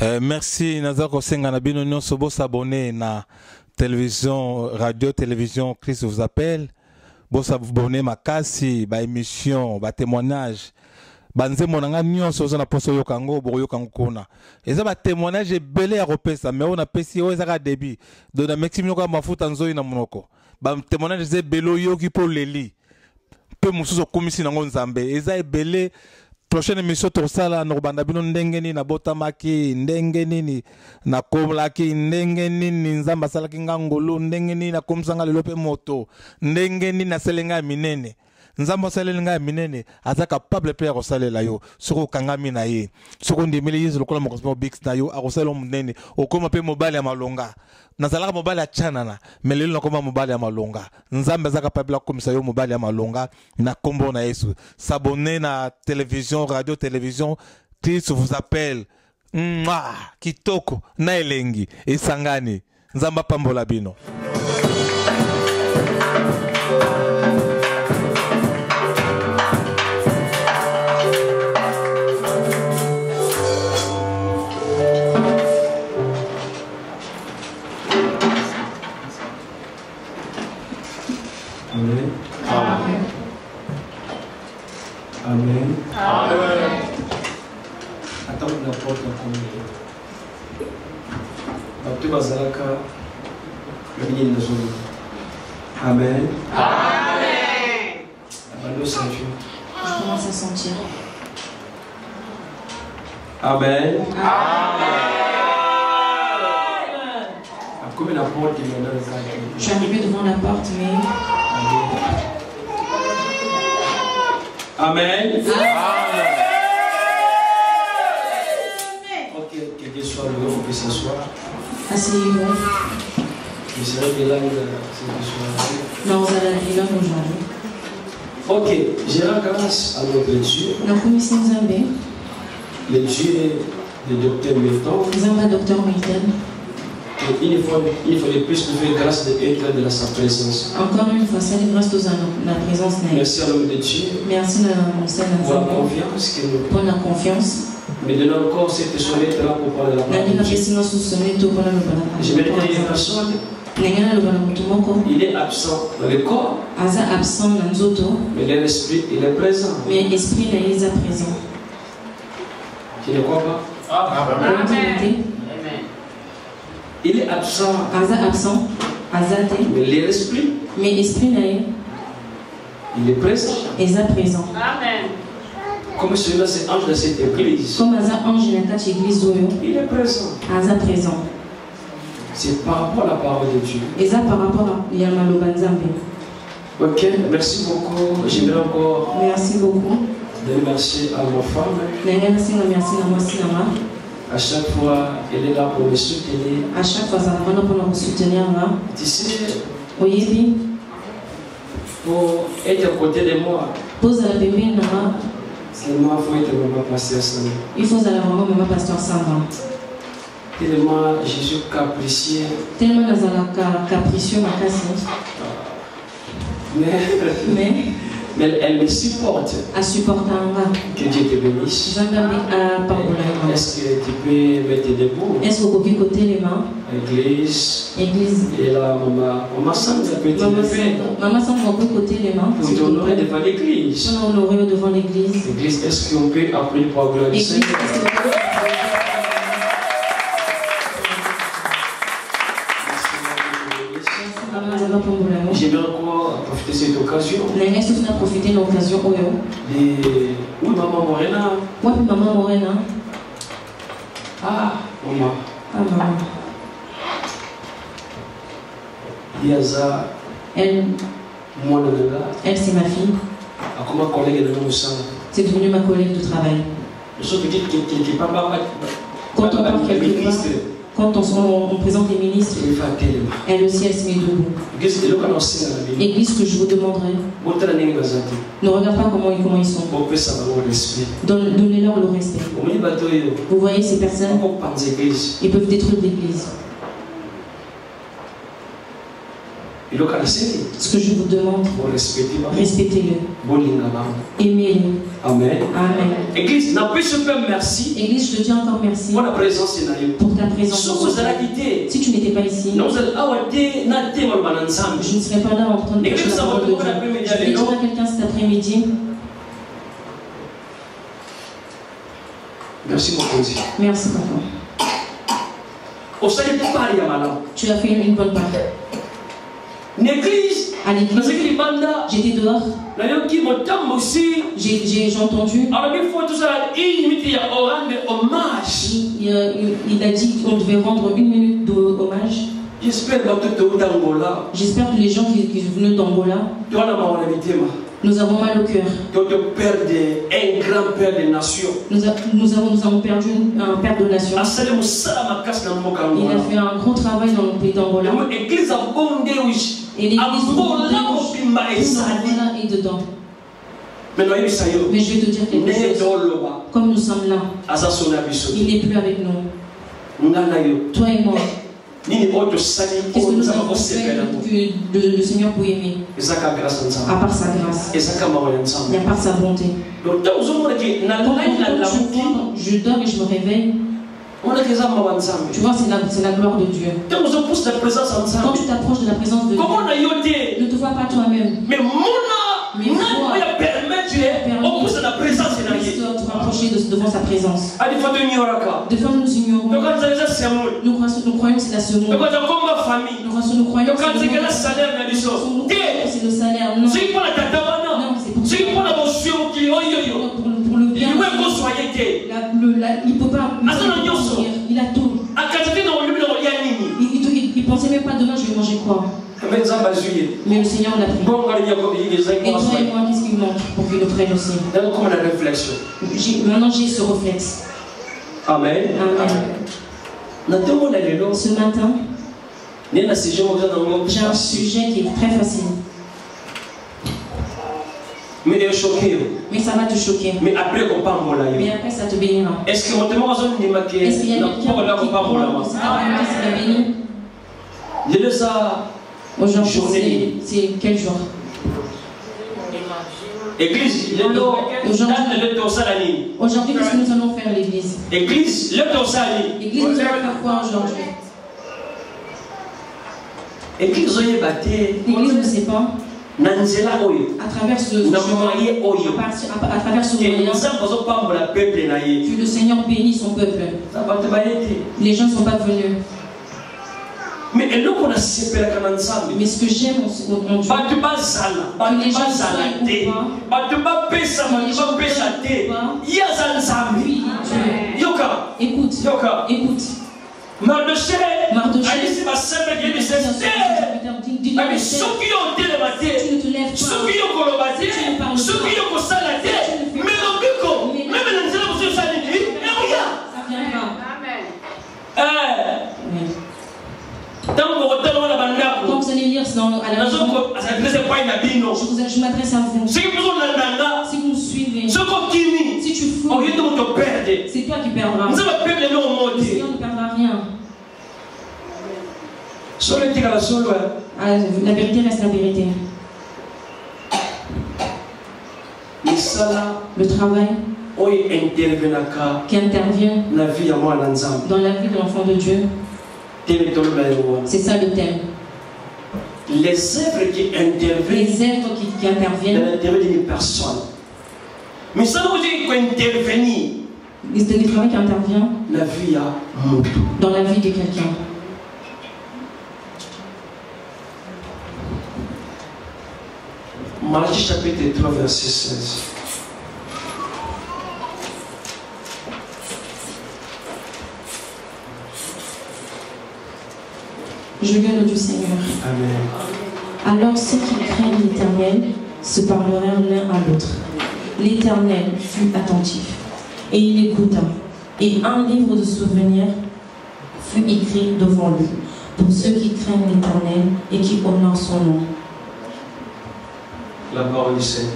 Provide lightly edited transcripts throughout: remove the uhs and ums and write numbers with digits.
Merci Nazar Kosenga na bino nyonso bo s'abonner na télévision radio télévision Christ vous appelle bo s'abonner makasi ba émission ba témoignage banze monanga nyonso zo na poso yo kango bo yo kango kuna eza ba témoignage belé ya kopesa mais on a pesi o ezaka débit do na maximum ko mafuta nzoyi na monoko ba témoignage ze belo yo ki po leli pe mususu komisi nango nzambe eza ebele. Prochaine émission tosala no banda bino ndenge nini na botamaki ndenge nini na komlaki ndenge nini nzamba salaki ngangolo ndenge nini na komsanga lelo pe moto ndenge nini na selenga minene nzamba selenga minene aza capable pe ya salela yo soko kangami na ye soko ndimeli yezo lokola mokosmo bix na yo akosala munene okoma pe mobile ya malonga nazalaka mobile ya chanana mais lelo nakoma mobile ya malonga nzambe aza capable ya komisa yo mobile ya malonga na kombo na Yesu. S'abonner na télévision radio télévision Christ vous appelle kitoko na elengi esangani nzamba pambola bino. Amen. Amen. Amen. Amen. Attends la porte à combien. Baptu bazalaka le bien de zone. Amen. Amen. Abando sentir. Je commence à sentir. Amen. Amen. Comme la porte il y a dans le Je suis arrivé devant la porte, mais. Amen. Amen. Ok, quel que soit le nom que ce soit. Asseyez-vous. Je serai de là ce soir. Nous allons là aujourd'hui. Ok, je rends grâce à notre Dieu. Nous connaissons Zambé. Le Dieu de Dr. Milton. Zamba Dr. Milton. Il faut de plus nous faire grâce d'être de sa présence. Encore une fois, c'est grâce à la présence de Merci à l'homme de Dieu. Merci pour la confiance que nous. Pour la confiance. Mais de nous encore cette soirée là pour parler de la parole de Dieu. Je vais dire une personne. Il est absent dans le corps. Mais l'esprit il est présent. Mais l'esprit il est présent. Tu ne crois pas? Amen. Il est absent. Mais l'esprit. Mais l'esprit il est présent. Il est présent. Amen. Comme celui-là, c'est ange de cette église. Comme ange de cette église. Il est présent. Il est présent. C'est par rapport à la parole de Dieu. Et ça par rapport à Yamalo Banzambe. Ok, merci beaucoup. J'aimerais encore. Merci beaucoup. Donner merci à ma femme. Merci à moi. À chaque fois, elle est là pour me soutenir. À chaque fois, ça va pour nous soutenir. Tu sais, oui, pour être à côté de moi, pose la bébé, seulement il faut être maman pasteur Sandra. Il faut aller vraiment maman pasteur Sandra. Tellement je suis capricieux. Tellement capricieux, ma casse. Mais elle me supporte. Elle supporte un gars. Que Dieu te bénisse. Est-ce que tu peux mettre debout? Est-ce que vous pouvez côté les mains? Église. Église. Et là, maman semble peut te lever. Maman semble on peut côté les mains. Pour t'honorer devant l'église. Pour honorer devant l'église. Église, est-ce qu'on peut appeler pour la gloire du Seigneur? J'aimerais encore profiter de cette occasion. Profiter de l'occasion. Oui, maman Morena. Oui, maman Morena. Ah, maman. Ah, maman. Yaza. Elle, c'est ma fille. C'est devenu ma collègue de travail. Quand on parle quelque part, quand on présente les ministres, elle aussi, elle se met debout. Église que je vous demanderai, ne regarde pas comment ils sont. Donnez-leur le respect. Vous voyez ces personnes, ils peuvent détruire l'église. Ce que je vous demande, respectez-le. Aimez-le. Amen. Amen. Église, merci. Église, je te dis encore merci pour ta présence. Si tu n'étais pas ici, je ne serais pas là en train de prêcher la parole de Dieu. Je vais dire à quelqu'un cet après-midi. Merci, mon Dieu. Merci, papa. Tu as fait une bonne part. L'église, à l'église, j'étais dehors. J'ai entendu. Il a dit qu'on devait rendre 1 minute d'hommage. J'espère que les gens qui venaient d'Angola, nous avons mal au cœur. Un grand père des nations. Nous avons perdu un père de nation. Il a fait un gros travail dans le pays d'Angola. Et l'église est dedans. Mais je vais te dire quelque chose. Comme nous sommes là, il n'est plus avec nous. Toi et moi. Qu'est-ce que nous avons fait que le Seigneur peut aimer? À part sa grâce et à part sa bonté. Je dors et je me réveille. Tu vois, c'est la gloire de Dieu. Quand tu t'approches de la présence de Dieu, ne te vois pas toi-même. Mais te rapprocher devant sa présence. Des fois nous ignorons. Nous croyons que c'est la seconde. Nous croyons que c'est le salaire. Non, c'est pour le bien. Il ne peut pas. Il a tout. Il pensait même pas demain je vais manger quoi. Mais le Seigneur l'a pris. Et toi et moi, qu'est-ce qu'il manque pour qu'il le prenne aussi? Maintenant j'ai ce réflexe. Amen. Ce matin, j'ai un sujet qui est très facile. Mais ça va te choquer. Mais après ça te bénira. Est-ce qu'il y a quelqu'un qui croit béni? Aujourd'hui, c'est quel jour? Église, aujourd'hui, qu'est-ce que nous allons faire à l'église? Église, nous allons faire quoi aujourd'hui? L'église ne sait pas. À travers ce moyen, que le Seigneur bénit son peuple. Les gens ne sont pas venus. Mais ce que j'aime en Dieu, que les gens soient ou pas, écoute. Mardochée, tu ne te lèves quand vous allez lire à la maison, je m'adresse à vous. Si vous suivez, si tu fouilles, c'est toi qui perdras. Le Seigneur ne perdra rien. La vérité reste la vérité. Le travail qui intervient dans la vie de l'enfant de Dieu, c'est ça le thème. Les œuvres qui interviennent dans l'intérêt d'une personne. Mais ça veut dire qu'intervenir le travail qui intervient dans la vie de quelqu'un. Malachie chapitre 3 verset 16. Je viens du Seigneur. Amen. Alors ceux qui craignent l'Éternel se parleront l'un à l'autre. L'Éternel fut attentif et il écouta. Et un livre de souvenirs fut écrit devant lui pour ceux qui craignent l'Éternel et qui honorent son nom. La parole du Seigneur.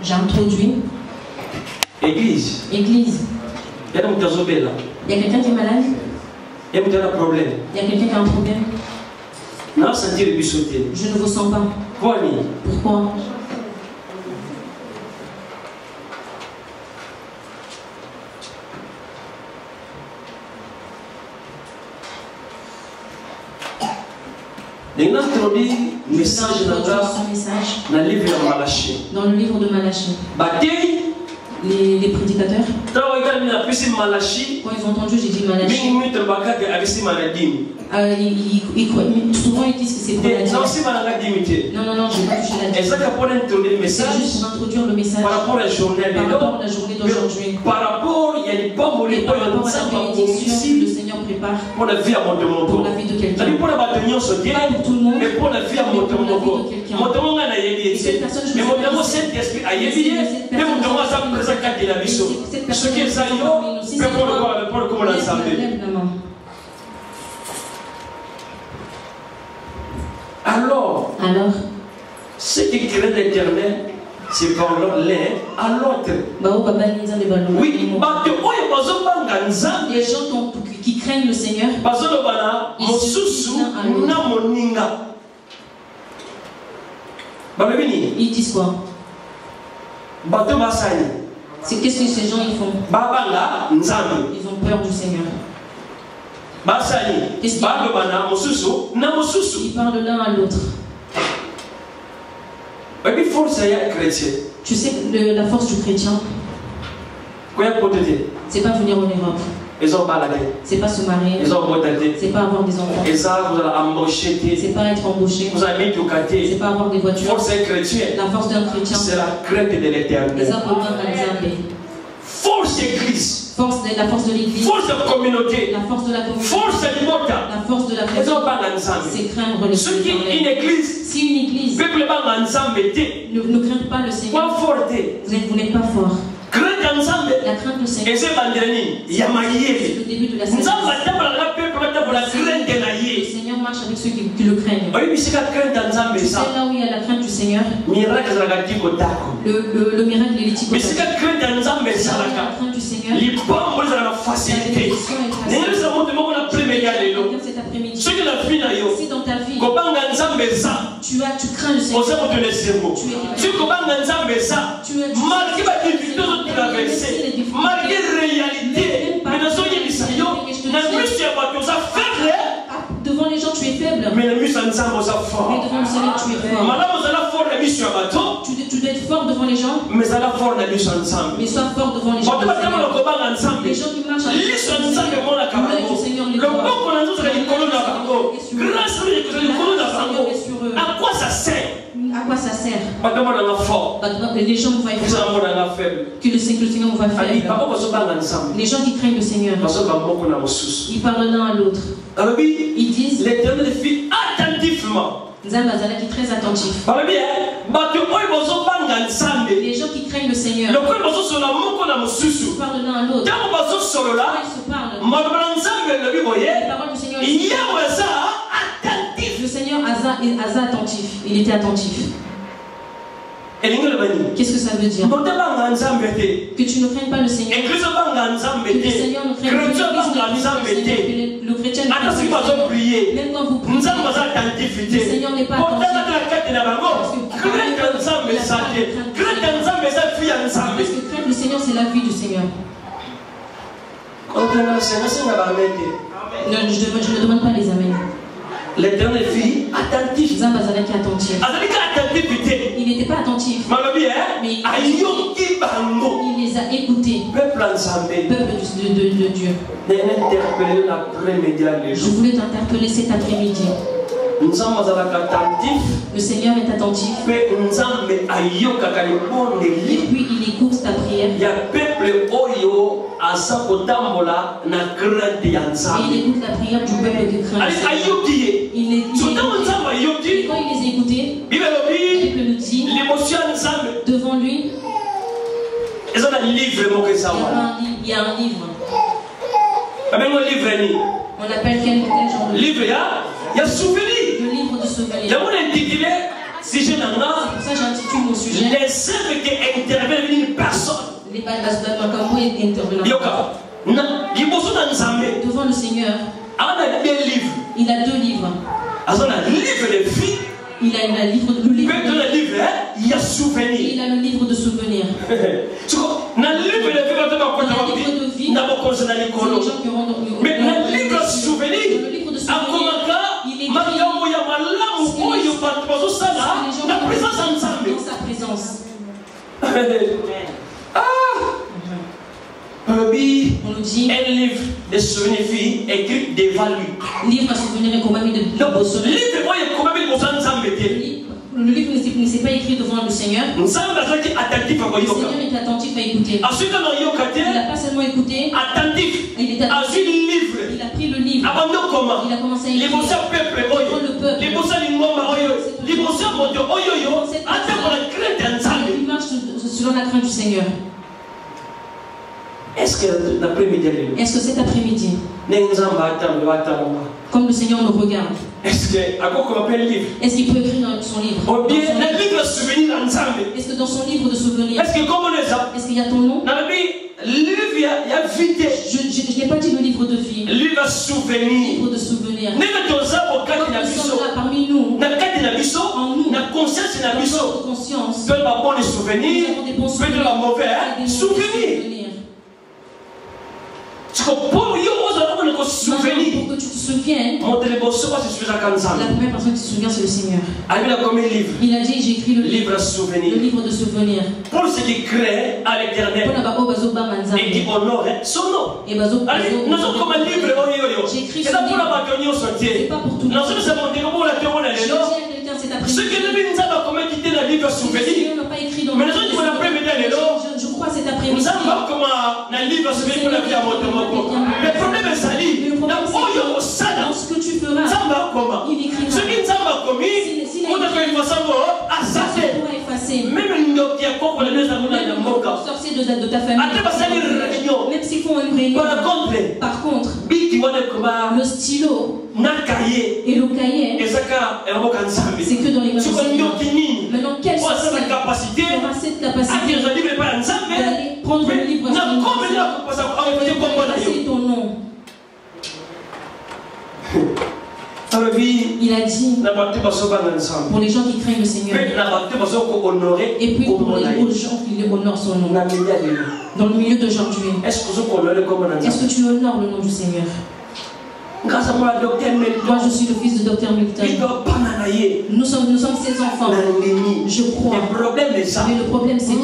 J'introduis Église. Il y a quelqu'un qui est malade? Il y a quelqu'un qui a un problème? Je ne vous sens pas. Pourquoi? Il a introduit message dans le livre de Malachie. Dans le livre de Malachie. Les prédicateurs, quand ils ont entendu, j'ai dit Malachie, souvent ils disent que c'est pour la dîme. Non, non, non, je n'ai pas touché la dîme. C'est juste pour introduire le message par rapport à la journée d'aujourd'hui. Par rapport à la bénédiction que le Seigneur prépare pour la vie de quelqu'un. Pas pour tout le monde, mais pour la vie de quelqu'un. Et cette personne, je me alors, ce qui crée l'éternel, c'est par l'un à l'autre. Oui, les gens qui craignent le Seigneur, ils disent quoi? C'est qu'est-ce que ces gens ils font? Ils ont peur du Seigneur. Qu'est-ce qu'ils parlent de l'un à l'autre. Tu sais la force du chrétien, c'est pas venir en Europe, c'est pas se marier, c'est pas avoir des enfants, c'est pas être embauché, c'est pas avoir des voitures. La force d'un chrétien, c'est la crainte de l'éternel. Force d'église. La force de l'église. Force de communauté. La force de la communauté. Force de l'imota. La force de la présence. C'est craindre le Seigneur. Si une église ne craint pas le Seigneur, vous n'êtes pas fort. La crainte du Seigneur, c'est le début de la sagesse. Le Seigneur marche avec ceux qui le craignent. Tu sais là où il y a la crainte du Seigneur, le miracle il est typique. La crainte du Seigneur, cet après-midi, si dans ta vie tu crains le Seigneur, malgré la réalité, devant les gens tu es faible, mais devant le Seigneur tu es fort. Tu dois être fort devant les gens, mais sois fort devant les gens. Les gens qui marchent avec le Seigneur, les à quoi ça sert? À quoi ça sert? Les gens vont être que le Seigneur va faire. Les gens qui craignent le Seigneur, ils parlent l'un à l'autre. Ils disent l'éternel fit attentivement. Nzamba qui est très attentif. Les gens qui craignent le Seigneur, ils parlent l'un à l'autre. Quand ils se parlent, les paroles du Seigneur, le Seigneur Asa attentif. Il était attentif. Qu'est-ce que ça veut dire? Que tu ne craignes pas le Seigneur. Que le Seigneur ne craigne pas le chrétien. Même quand vous priez, le Seigneur n'est pas attentif. Parce que craindre le Seigneur, c'est la vie du Seigneur. Non, je ne demande pas les amens. L'éternel fille attentif. Il n'était pas attentif, mais il les a écoutés. Peuple de Dieu. Je voulais t'interpeller cet après-midi. Le Seigneur est attentif. Et puis il écoute ta prière. Et il écoute la prière du peuple qui craint. Et quand il les a écoutés, la Bible nous dit, devant lui, il y a un livre. On appelle quel genre de livre? Il y a souvenir. Le livre de souvenir. C'est pour ça que j'intitule mon sujet les œuvres qui interviennent une personne. Devant le Seigneur, Seigneur, il a 2 livres. Il a le livre de il y a souvenir. Il a le livre de souvenirs. Dans le livre de vie, mais dans le livre de souvenirs, il est écrit dans sa présence. On nous dit un livre de souvenirs écrit devant lui. Livre à souvenir est quand même de le livre ne s'est pas écrit devant le Seigneur. Le Seigneur est attentif à écouter. Il n'a pas seulement écouté, il est attentif. Il a pris le livre. Il a commencé à écrire. Il marche selon la crainte du Seigneur. Est-ce que cet après-midi, comme le Seigneur nous regarde, est-ce qu'il peut écrire dans son livre? Est-ce que dans son livre de souvenirs, est-ce qu'il y a ton nom? Je n'ai pas dit le livre de vie. Livre de souvenirs. Comme nous sommes là parmi nous, en nous, notre conscience, nous avons des bons souvenirs, des mauvais souvenirs. Pour que tu te souviennes, la première personne qui se souvient, c'est le Seigneur. Il a dit, j'ai écrit le livre de souvenirs. Pour ce qui crée à l'éternel et qui honore son nom. Nous sommes comme un livre. J'écris c'est pas pour tout le monde. Ce que nous avons comment quitter le livre souvenir. Mais nous avons je crois cet après-midi. Nous savons comment le livre souvenir pour la vie à mon tour. Le problème est sali. Ce que tu feras, il écrira. Ce qui nous a commis, on a fait une façon à effacer. Même une sorcier de ta famille. Même s'ils font une réunion. Par contre, le stylo et le cahier, c'est que dans les mains du Seigneur. Maintenant, quelle sorcier aura cette capacité d'aller prendre le livre et effacer ton nom? Il a dit pour les gens qui craignent le Seigneur et puis pour les gens qui honorent son nom. Dans le milieu d'aujourd'hui, est-ce que tu honores le nom du Seigneur? Moi je suis le fils de Dr Milton. Nous sommes ses enfants. Je crois. Mais le problème c'est que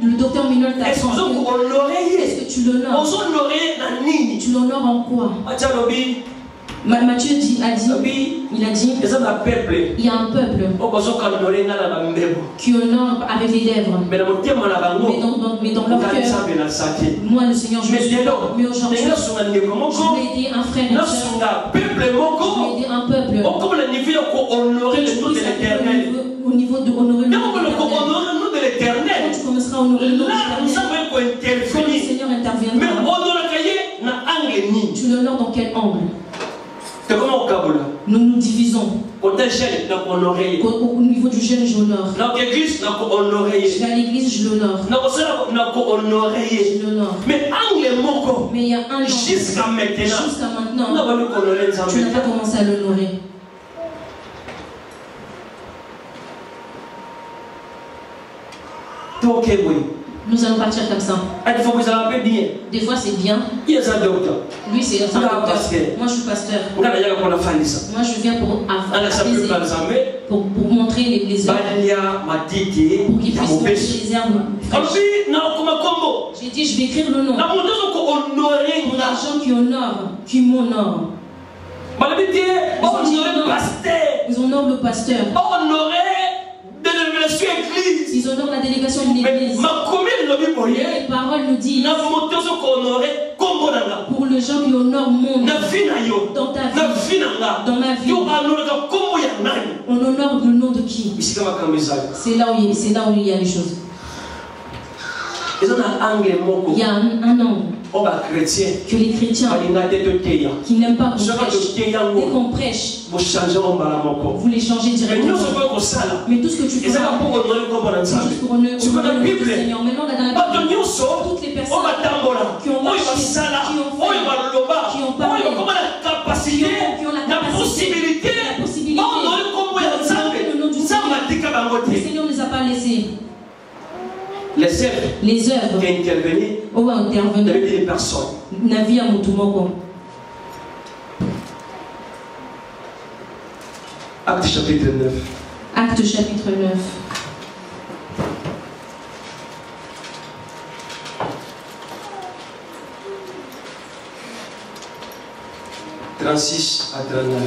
le docteur Milton t'a est-ce que tu l'honores? Tu l'honores en quoi? Matthieu il a dit, il y a un peuple qui honore avec les lèvres, mais dans leur cœur, moi le Seigneur je me suis mais aujourd'hui je vais aider un frère et une soeur, je vais aider un peuple au niveau de honorer le nom de l'Éternel. Quand tu commenceras à honorer le nom de l'Éternel, quand le Seigneur interviendra, tu l'honores dans quel angle? Nous nous divisons. Au niveau du jeune, j'honore. Je vais à l'église, je l'honore. Mais il y a un an, jusqu'à maintenant, tu n'as pas commencé à l'honorer. Nous allons partir comme ça. Des fois c'est bien. Lui c'est un docteur. Moi je suis pasteur. Moi je viens pour montrer les œuvres. Pour qu'ils puissent montrer les herbes fraîches. J'ai dit je vais écrire le nom. Pour les gens qui honorent, qui m'honorent. Ils honorent le pasteur. Ils honorent la délégation de l'église. Les paroles nous disent pour les gens qui honorent mon nom dans ta vie, dans ma vie, on honore le nom de qui? C'est là où il y a les choses. Il y a un angle que les chrétiens qui n'aiment pas qu'on prêche. Dès qu'on prêche, vous les changez directement. Mais tout ce que tu fais, c'est juste pour honorer le Seigneur. Maintenant, dans la Bible, toutes les personnes qui ont marché, qui ont parlé, qui ont la possibilité le Seigneur ne les a pas laissés. Les œuvres qui ont intervenu des personnes. Acte chapitre 9. Acte chapitre 9. « 36 à 39.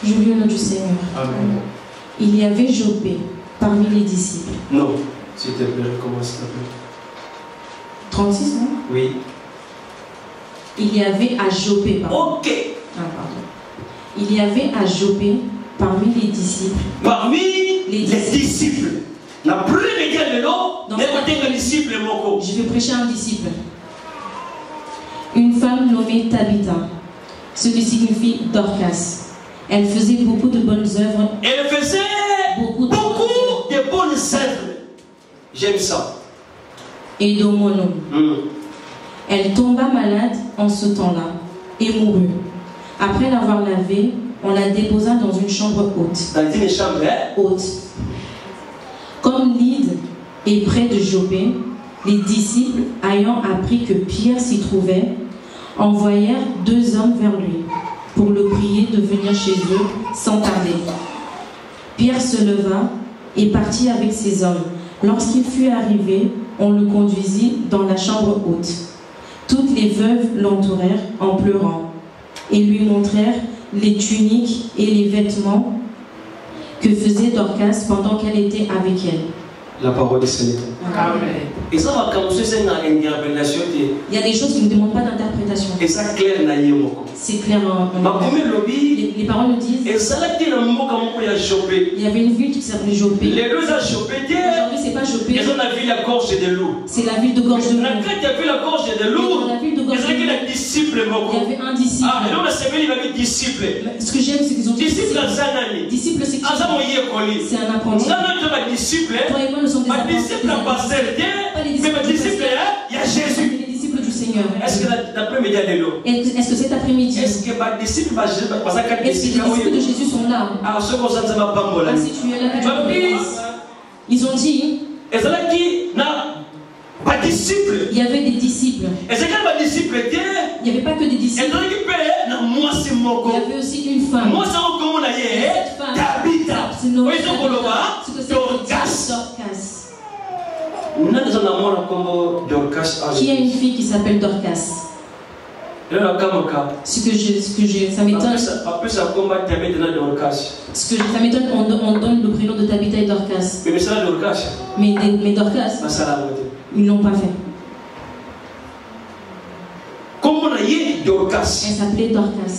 Je lis au nom du Seigneur. Amen. Il y avait Jopé parmi les disciples. Non, s'il te plaît, recommence s'il te plaît. 36, non? Oui. Il y avait à Jopé. Pardon. Ok. Ah, pardon. Il y avait à Jopé parmi les disciples. Parmi les disciples. La première médiane de l'eau, les disciples. Je vais prêcher un disciple. Une femme nommée Tabitha, ce qui signifie Dorcas. Elle faisait beaucoup de bonnes œuvres. Elle faisait beaucoup de bonnes œuvres. J'aime ça. Et d'homonome. Elle tomba malade en ce temps-là et mourut. Après l'avoir lavée, on la déposa dans une chambre haute. Dans une chambre haute. Comme Lyde est près de Jopé, les disciples, ayant appris que Pierre s'y trouvait, envoyèrent 2 hommes vers lui pour le prier de venir chez eux sans tarder. Pierre se leva et partit avec ces hommes. Lorsqu'il fut arrivé, on le conduisit dans la chambre haute. Toutes les veuves l'entourèrent en pleurant et lui montrèrent les tuniques et les vêtements que faisait Dorcas pendant qu'elle était avec elle. La parole du Seigneur. Amen. Et ça va commencer à interprétation. Il y a des choses qui ne demandent pas d'interprétation. Et ça clair c'est clair en les paroles nous disent. Il y avait une ville qui s'appelait Jopé. Les deux à Jopé. Aujourd'hui c'est pas Jopé. Ils ont la ville à gorge de loup. C'est la ville de gorge de loup. Il y avait la gorge de loup. La ville de gorge de loup. Il y avait un disciple. Ah, et on a servi les disciples. Ce que j'aime c'est qu'ils ont dit disciple. Disciple c'est qui? C'est un apprenti. Disciple. Toi et moi nous sommes des apprentis. Mais ma disciple, il y a Jésus. Les disciples du Seigneur. Est-ce que l'après-midi est là? Est-ce que cet après-midi? Est-ce que les disciples de Jésus sont là? Ah, ce qu'on s'en va pas mal. Si tu es là, que tu es là. Ils ont dit. Il y avait des disciples. Il n'y avait pas que des disciples. Il y avait aussi une femme. Cette femme, c'est nommé Dorcas. Qui a une fille qui s'appelle Dorcas? Ça m'étonne. Ça m'étonne, on donne le prénom de Tabitha et Dorcas. Mais Dorcas, ils ne l'ont pas fait. Elle s'appait Dorcas.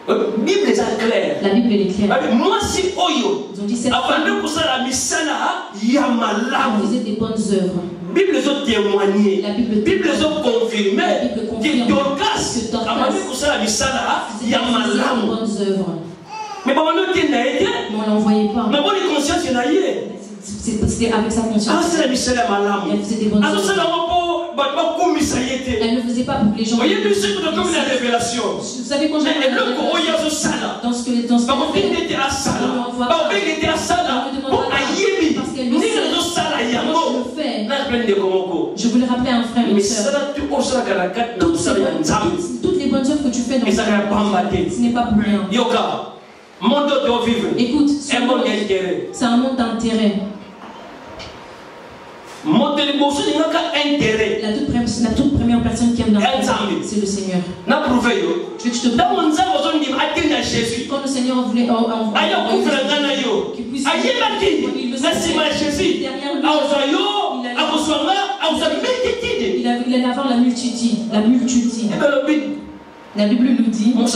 La Bible est claire. La Bible est claire. Ils ont dit cette femme faisait des bonnes œuvres. Bible les ont témoigné. La Bible les ont confirmé que Dorcas faisait des bonnes œuvres. Mais on ne l'envoyait pas. C'était avec sa conscience. Elle faisait des bonnes œuvres. Elle ne faisait pas pour que les gens. Vous savez quand j'ai dans ce que parce qu'elle le sait. Je voulais rappeler à un frère et une soeur. Toutes les bonnes œuvres que tu fais dans ce n'est pas pour rien. Écoute, c'est un monde d'intérêt. La toute première personne qui aime dans le c'est le Seigneur. Je veux que je te parle. Quand le Seigneur voulait qu'il puisse il allait avoir la multitude. La Bible nous dit, la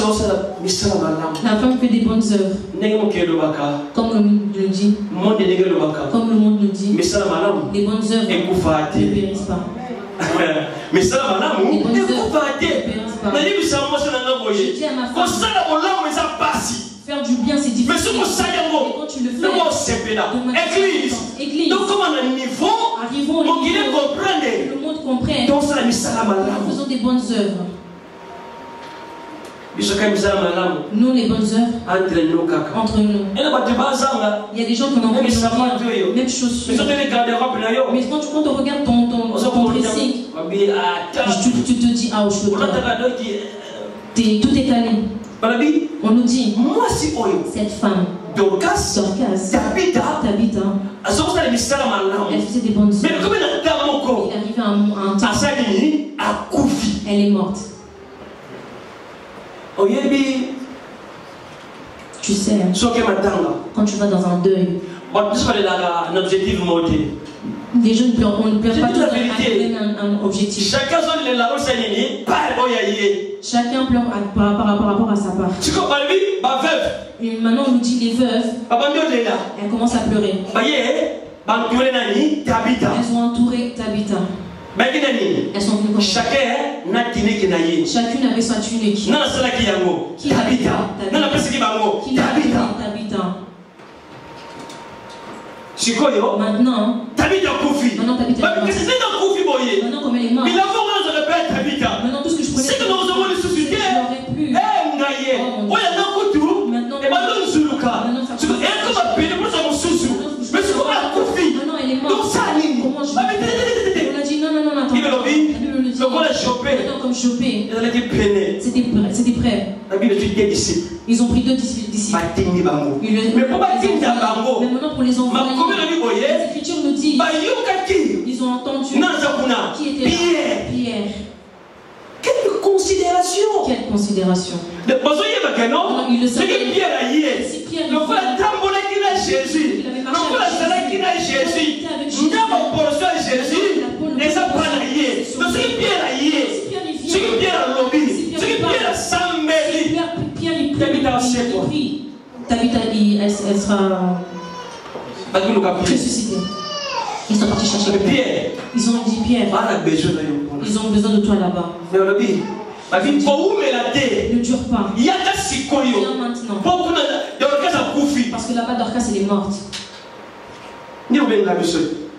femme fait des bonnes œuvres. Comme le monde nous dit. Comme le monde nous dit. Les bonnes œuvres ne périssent pas. Mais ça, madame, les bonnes œuvres ne périssent pas. Je dis à ma femme, faire du bien c'est difficile. Mais quand tu le fais, Église. Donc comme à un niveau, arrivons au niveau, le monde comprenne. Donc ça, faisons des bonnes œuvres. Nous les bonnes œuvres entre nous. Il y a des gens qui n'ont pas les mêmes chaussures. Mais quand tu regardes ton dressing, tu te dis ah au chaud. Tout est calé. On nous dit cette femme Dorcas, Tabitha, elle faisait des bonnes œuvres. Il arrive à un temps, elle est morte. Tu sais, quand tu vas dans un deuil, les gens ne pleurent pas tous avec un objectif. Chacun pleure par rapport à sa part. Et maintenant on nous dit les veuves, elles commencent à pleurer. Elles ont entouré Tabitha. Elles sont venues comme chacune avait sa tunique. Qui Tabitha. Maintenant Tabitha maintenant comme elle est morte. Maintenant tout ce que je prenais, c'est que nous avons les sociétés. Maintenant elle est morte. Comment je on a dit non, attends. Comme choper. C'était prêt. Ils ont pris 2 disciples. Mais maintenant pour les envoyer, les Écritures nous disent, ils ont entendu. Qui était là? Pierre. Quelle considération! Quelle considération! Il le savait. Si Pierre Jésus, il avait marché Tabitha, elle sera ressuscitée. Ils sont partis chercher Pierre. Ils ont dit Pierre, ils ont besoin de toi là-bas. Ne dure pas. Viens maintenant. Parce que là-bas, Dorcas, elle est morte.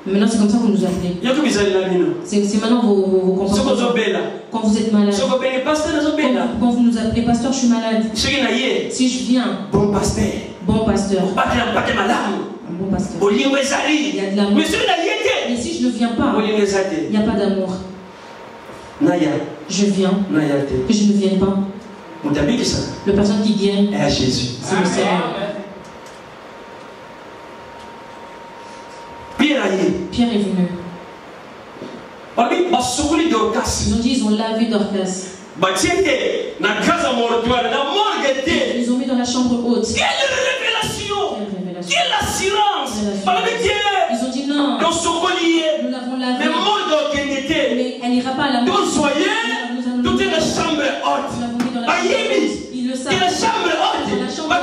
Maintenant, c'est comme ça que vous nous appelez. C'est maintenant vos comportements. Quand vous êtes malade. Quand vous nous appelez, pasteur, je suis malade. Si je viens, bon pasteur. Un bon pasteur. Il y a de l'amour. Mais si je ne viens pas, il n'y a pas d'amour. Je viens, que je ne vienne pas. La personne qui guérit, c'est le Seigneur. Pierre est venu. Ils ont dit ils ont lavé Dorcas. Ils ont mis dans la chambre haute. Quelle révélation! Quelle assurance! Ils ont dit non. Nous l'avons lavé. Mais elle n'ira pas à la mort. Toute la chambre haute. Ils le savent. La chambre haute. La chambre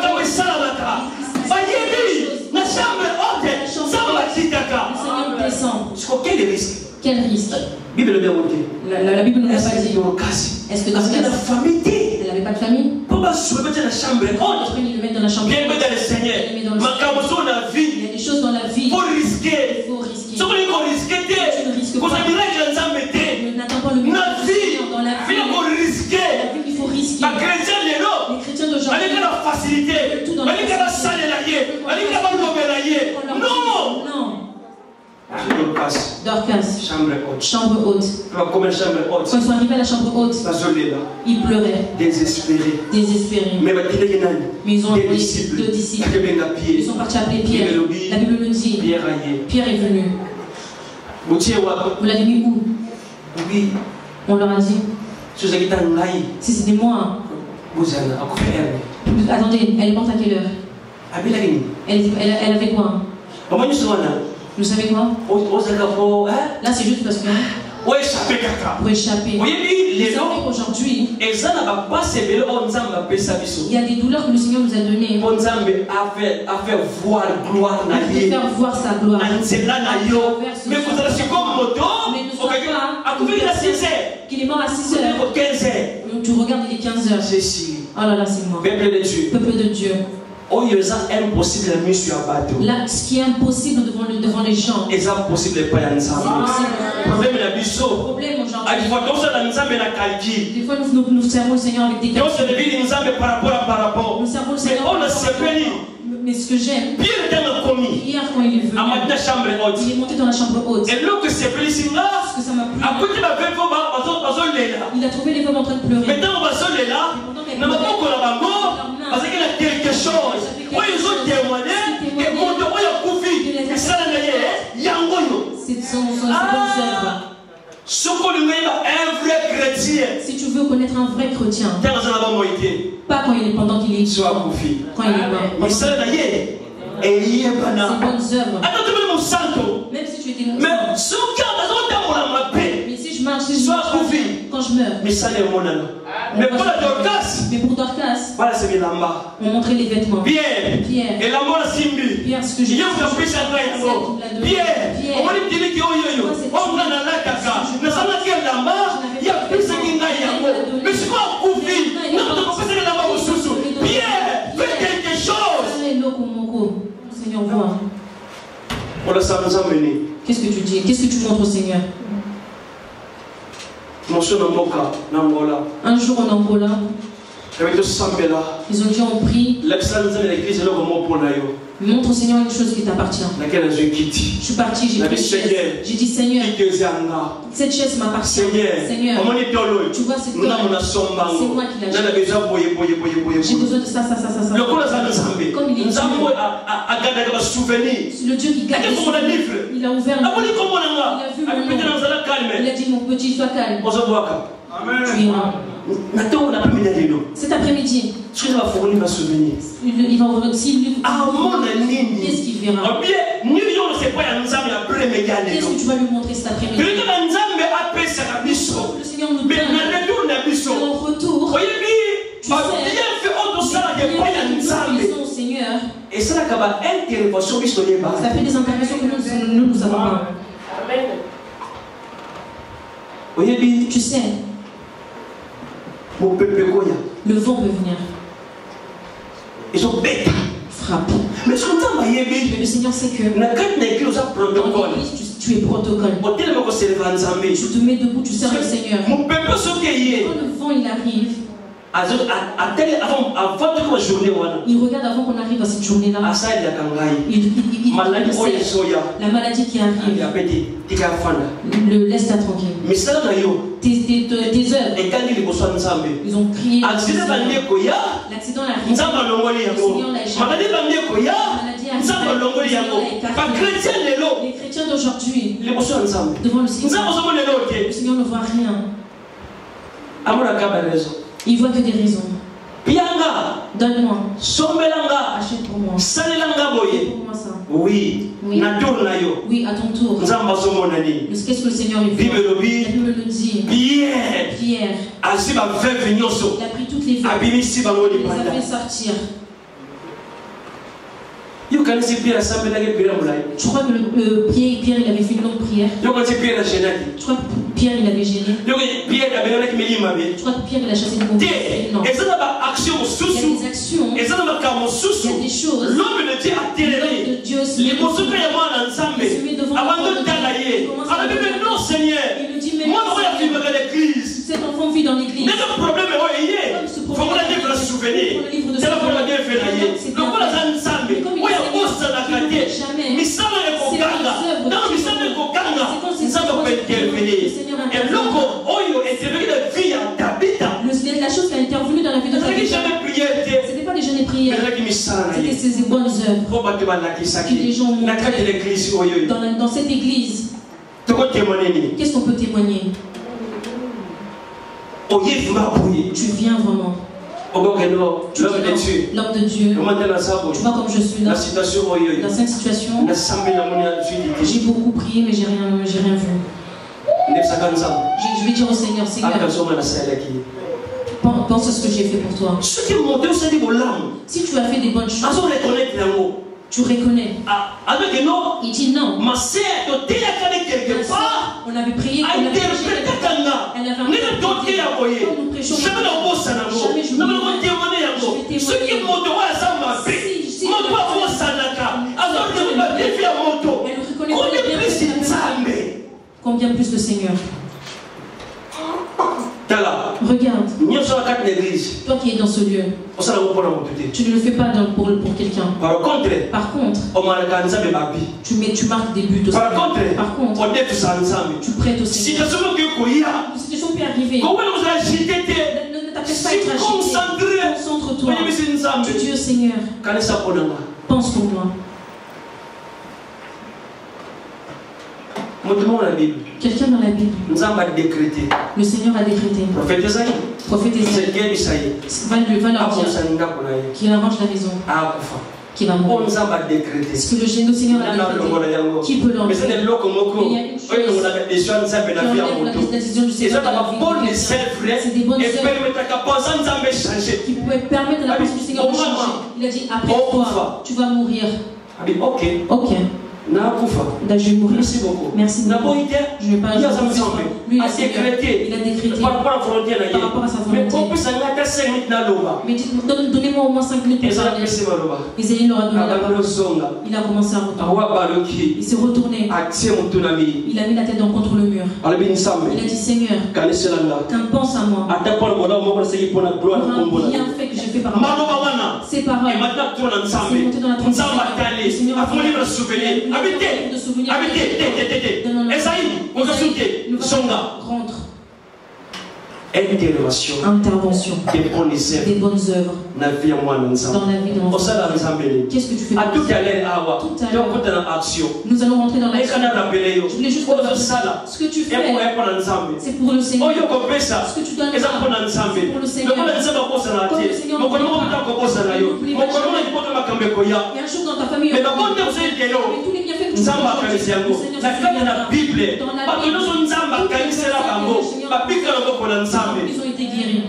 quel risque? Quel risque? La Bible nous l'a pas dit. Est-ce que Dorcas, elle n'avait pas de famille? Pourquoi il le met dans la chambre? Il y a des choses dans la vie. Il faut risquer. Tu ne risques pas. N'attends pas le miracle dans la vie. Il faut risquer. Les chrétiens d'aujourd'hui veulent tout dans la non. Dorcas, chambre haute. Quand ils sont arrivés à la chambre haute, ils pleuraient. Désespérés. Mais ils ont envoyé 2 disciples. Ils sont partis appeler Pierre. La Bible nous dit Pierre est venu. Vous l'avez mis où? On leur a dit si c'était moi. Attendez, elle est morte à quelle heure? Elle avait quoi? Vous savez quoi? Là c'est juste parce que pour échapper. Aujourd'hui, il y a des douleurs que le Seigneur nous a données pour faire voir sa gloire. Mais ne sois pas qu'il est mort à 6 heures. Tu regardes, il est 15 heures. Oh là là, c'est moi. Peuple de Dieu. Là, ce qui est impossible devant les gens, c'est impossible. Problème aujourd'hui. Des fois, nous servons le Seigneur avec des calculs. Nous servons le Seigneur. Mais ce que j'aime, hier quand il est venu, il est monté dans la chambre haute. Ce que ça m'a plu, il a trouvé les femmes en train de pleurer. Mais pendant parce qu'il y a quelque chose. Ils ont témoigné que mon Dieu a coupé. Et ça, c'est son œuvre. Si tu veux connaître un vrai chrétien, pas quand il est pendant qu'il est mort, quand il est mort. C'est bonnes œuvres. Même si tu étais innocent. Mais si je marche, quand je meurs. Mais pour Dorcas, on montrait les vêtements. Pierre, ce que j'ai dit, Seigneur, vois. Qu'est-ce que tu dis? Qu'est-ce que tu montres au Seigneur? Un jour en Angola, ils ont dit on prie. Montre au Seigneur une chose qui t'appartient. Je suis parti, j'ai pris une chaise. J'ai dit Seigneur, cette chaise m'appartient. Seigneur, tu vois cette corde, c'est moi qui l'ai acheté. J'ai besoin de ça. Comme il est Dieu, le Dieu qui garde les souvenirs, il a ouvert le livre, il a vu mon nom. Il a dit mon petit, sois calme. Tu iras. Cet après-midi, il va ouvrir aussi qu'est-ce qu'il verra? Qu'est-ce que tu vas lui montrer cet après-midi? Le Seigneur nous donne en retour. Tu sais, au Seigneur. Et ça fait des interventions que nous ne savons pas. Tu sais, le vent peut venir. Ils ont bête. Frappe. Mais le Seigneur sait que dans l'église, tu es protocole. Tu te mets debout, tu sers le Seigneur. Quand le vent il arrive, il regarde avant qu'on arrive à cette journée-là. La maladie qui arrive, le laisse-la tranquille. Tes œuvres, ils ont crié. L'accident arrive. Le Seigneur l'a échappé. Les chrétiens d'aujourd'hui, devant le Seigneur ne voit rien. Il voit que des raisons. Donne-moi. Achète pour moi. Fais pour moi ça. Oui. Oui, à ton tour. Qu'est-ce que le Seigneur lui fait? La Bible le dit. Pierre. Il a pris toutes les femmes. Il les a fait sortir. Je crois que Pierre il avait fait une longue prière. Je crois que Pierre il avait gêné. Je crois que Pierre il a chassé des mauvais. Non. Il y a des actions. Il y a des choses. L'homme de Dieu se met devant le non Seigneur. Il lui dit mais cet enfant vit dans l'église. C'est le problème. La chose qui a intervenu dans la vie de Tabitha, ce n'était pas des jeûnes et prières, c'était ces bonnes œuvres que les gens ont montrées dans cette église. Qu'est-ce qu'on peut témoigner? Tu viens vraiment. L'homme de Dieu. Tu vois comme je suis là. Dans cette situation, j'ai beaucoup prié mais j'ai rien vu. Je vais dire au Seigneur, Seigneur, pense à ce que j'ai fait pour toi. Si tu as fait des bonnes choses, tu reconnais. Il dit non. Ma sœur, quelque part, on avait prié, elle avait combien plus le Seigneur? Regarde. Toi qui es dans ce lieu, tu ne le fais pas pour quelqu'un. Par contre, tu marques des buts au Seigneur. Par contre, tu prêtes au Seigneur. Une situation peut arriver. Ne t'appelle pas à être agité. Concentre-toi. Tu dis au Seigneur, pense pour moi. Quelqu'un dans la Bible, le Seigneur a décrété. Prophète Esaïe va leur dire qu'il arrange la maison, qu'il va mourir. Ce que le Seigneur a décrété, qui peut l'enlever? Il y a une chose qui enlève la décision du Seigneur dans la vie. C'est des bonnes œuvres qui pouvaient permettre à la personne du Seigneur de changer. Il a dit, après toi, tu vas mourir. Ok. Je vais mourir. Merci beaucoup. Merci beaucoup. Je ne vais pas lui, il a décrété par rapport à sa volonté. Mais donnez-moi au moins 5 minutes pour parler. Isaïe leur a donné la parole. Il a commencé à retourner. Il s'est retourné. Il a mis la tête contre le mur. Il a dit, Seigneur, pense à moi. Pour un bienfait que j'ai fait par rapport à ces paroles. C'est monté dans la transition. Le Seieur a fait de souvenirs. Rentre. Intervention. Des bonnes œuvres dans la vie de l'enfant. Qu'est-ce que tu fais? Tout à l'heure, nous allons rentrer dans l'action. Je voulais juste ce que tu fais, c'est pour le Seigneur. Ce que tu donnes, c'est pour le Seigneur. Comme le Seigneur nous il y a un jour dans ta famille, mais tous les bienfaits que tu fais, le Seigneur ils ont été guéris.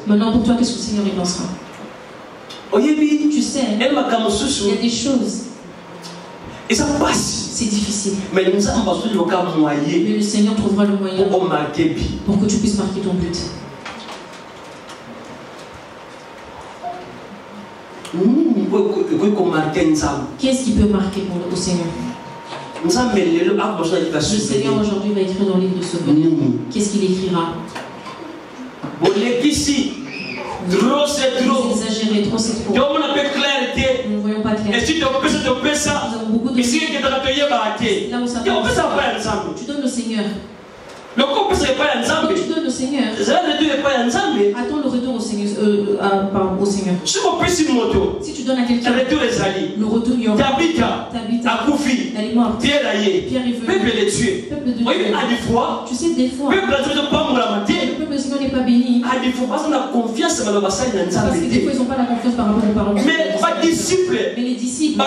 Maintenant pour toi, qu'est-ce que le Seigneur y pensera? Tu sais, il y a des choses. C'est difficile. Mais le Seigneur trouvera le moyen pour que tu puisses marquer ton but. Qu'est-ce qui peut marquer au Seigneur? Le Seigneur aujourd'hui va écrire dans le livre de Souvenir. Qu'est-ce qu'il écrira? Trop c'est trop. Vous exagérez, trop c'est trop. Nous ne voyons pas clair. Nous avons beaucoup de choses. Là où ça va, tu donnes au Seigneur. Quand tu donnes au Seigneur, attends le retour au Seigneur. Si tu donnes à quelqu'un, le retour il y aura. Tabitha, elle est morte. Pierre est venu. Peuple de Dieu. Tu sais, des fois, le peuple du Seigneur n'est pas béni. Parce que des fois, ils n'ont pas la confiance par rapport aux paroles. Mais les disciples,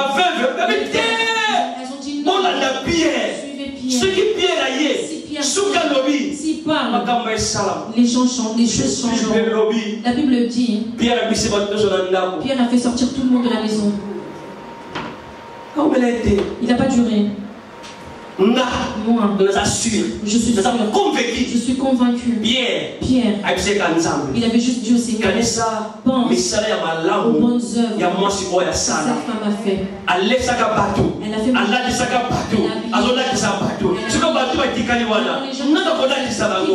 elles ont dit non. Suivez Pierre. Ce qui Pierre a dit. S'il parle, les choses changent. La Bible dit, Pierre a fait sortir tout le monde de la maison. Il n'a pas duré. Moi, je suis convaincu. Pierre, il avait juste dit au Seigneur, pense aux bonnes œuvres que cette femme a fait. Elle a fait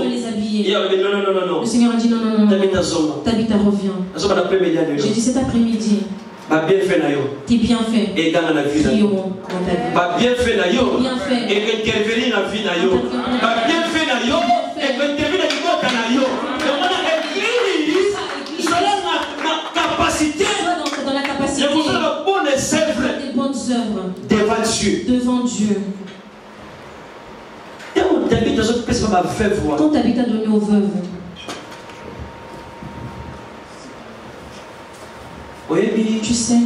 les habiller. Le Seigneur a dit non. Tabitha revient. J'ai dit cet après-midi, tes bienfaits crieront dans ta vie. Tes bienfaits interviennent dans la vie. Dans la capacité des bonnes œuvres devant Dieu. Quand Tabitha a donné aux veuves, tu sais,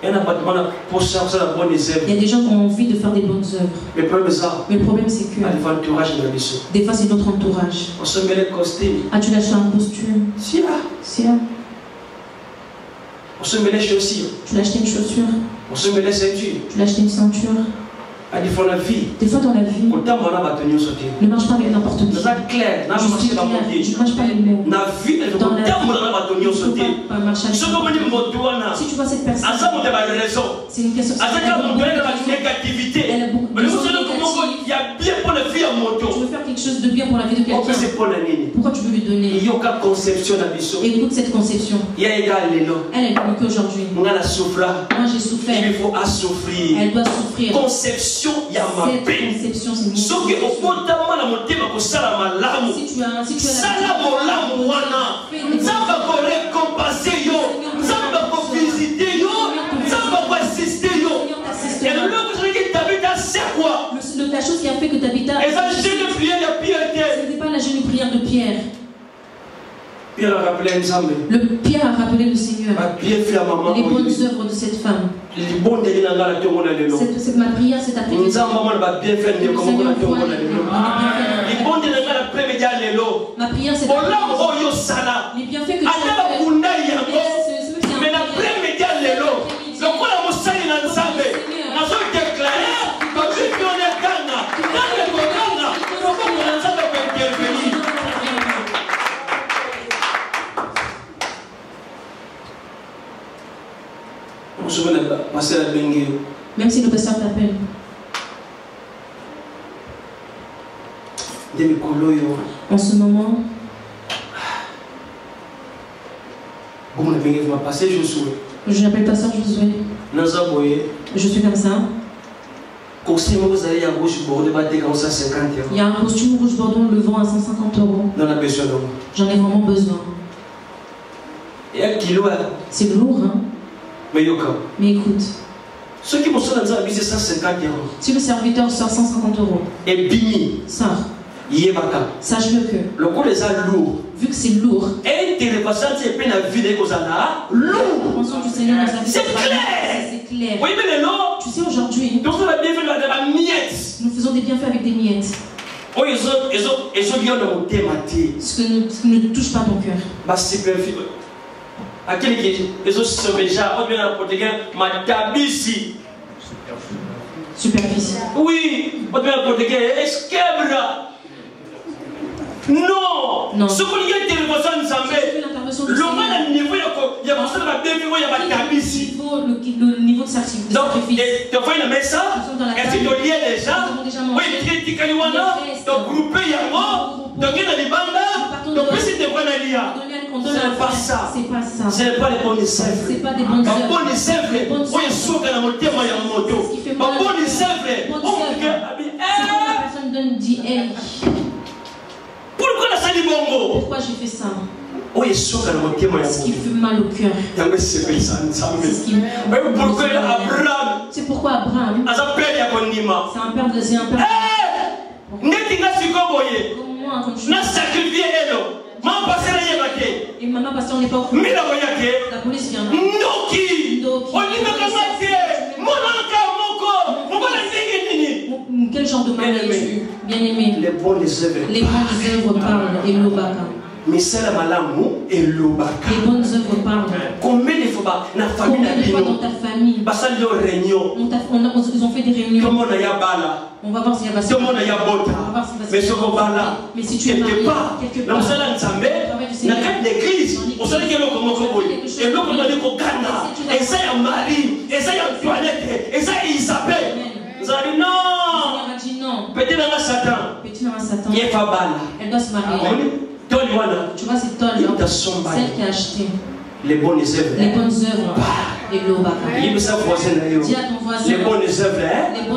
Il y a des gens qui ont envie de faire des bonnes œuvres. Mais le problème c'est que des fois c'est notre entourage. Ah, tu l'as acheté un costume? Si. Tu l'as acheté une chaussure? Tu l'as acheté une ceinture? Des fois dans la vie, ne marche pas avec n'importe qui. Je suis clair, ne marche pas les mots. Dans la vie, il ne faut pas marcher avec. Si tu vois cette personne, c'est une personne qui a négativité. Elle a beaucoup de choses négatives. Tu veux faire quelque chose de bien pour la vie de quelqu'un. Pourquoi tu veux lui donner? Écoute cette conception. Elle est plus qu'aujourd'hui. Moi j'ai souffert. Elle doit souffrir. Conception, il y a ma paix. Si tu as la chose qui a fait que Tabitha, ce n'était pas la jeune prière de Pierre. Pierre a rappelé le Seigneur. Les bonnes œuvres de cette femme. Ma prière cet après-midi. Ma prière c'est les bienfaits que tu as même si le pasteur t'appelle. En ce moment, je n'appelle pas ça Josué. Je suis comme ça. Il y a un costume rouge bordeaux, on le vend à 150 €. J'en ai vraiment besoin. C'est lourd, hein? Mais écoute. Si le serviteur sort 150 €, sache-le que, vu que c'est lourd, l'intervention du Seigneur dans sa vie, c'est clair. Tu sais, aujourd'hui, nous faisons des bienfaits avec des miettes. Ce qui ne touche pas ton cœur. Superficie. Oui, non. Ce qu'on y a intervention nous le niveau de sacrifice. Donc, tu vois une messa, est-ce que tu liais déjà? Oui, tu es groupé, il y a mort, donc il y a des bandes, donc plus c'est des bonnes alliés. C'est pas ça. C'est pas les bonnes œuvres. C'est pas des bonnes œuvres. Les bonnes œuvres, on est sûr qu'elle a monté moi en moto. Les bonnes œuvres, personne donne dit hey. Pourquoi la salle bongo? Pourquoi j'ai fait ça? Ce qui fait mal au cœur. C'est pourquoi Abraham, c'est un père de et maman parce qu'on n'est pas au courant. La police vient. Quel genre de mari es-tu? Bien aimé. Les bonnes œuvres parlent et l'obaka. Les bonnes œuvres parlent. Combien de fois dans ta famille ils ont fait des réunions. On va voir s'il y a pas. Mais si tu es marié quelque part, l'église, on sait que peut-être Satan. Elle doit se marier. Tu vois, c'est Tol, celle qui a acheté les bonnes œuvres. Et l'obaka. Dis à ton voisin. Les bonnes œuvres.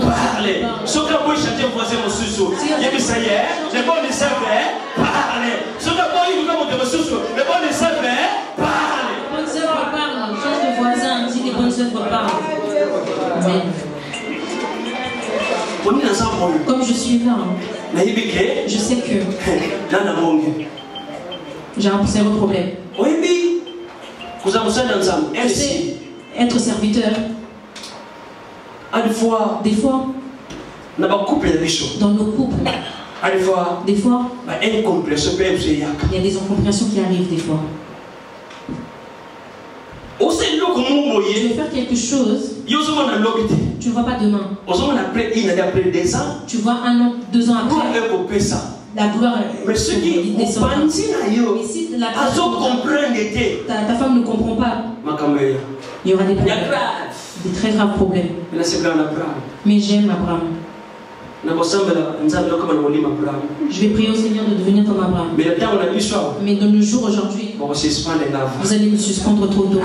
Parlez. Ce que vous chantez au voisin, mon sous. Les bonnes œuvres. Parlez. Ce que vous chantez au sous. Les bonnes œuvres. Parlez. Les bonnes œuvres parlent. Change de voisin. Dis les bonnes œuvres parlent. Amen. Comme je suis là, je sais que j'ai un sérieux problème. Je sais être serviteur. Des fois, dans nos couples, des fois, il y a des incompréhensions qui arrivent des fois. Tu veux faire quelque chose, tu ne vois pas demain. Tu vois 1 an, 2 ans après, la gloire descend. Mais si ta femme ne comprend pas, il y aura des problèmes, des très graves problèmes. Mais j'aime Abraham. Je vais prier au Seigneur de devenir comme Abraham. Mais dans le jour aujourd'hui, vous allez me suspendre trop tôt.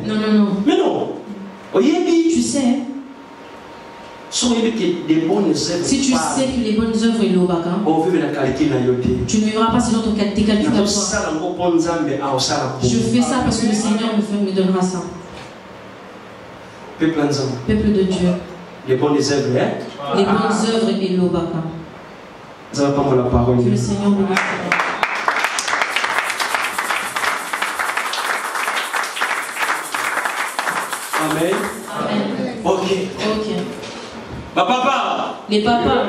Non. Mais non. Tu sais, si tu sais que les bonnes œuvres et l'obaka, tu ne vivras pas selon tes calculs à toi. Je fais ça parce que le Seigneur me donnera ça. Peuple de Dieu. Les bonnes œuvres, les bonnes œuvres et l'obaka. Que le Seigneur bénisse. Amen. Amen. Ok. Ok. Papa. Les papas.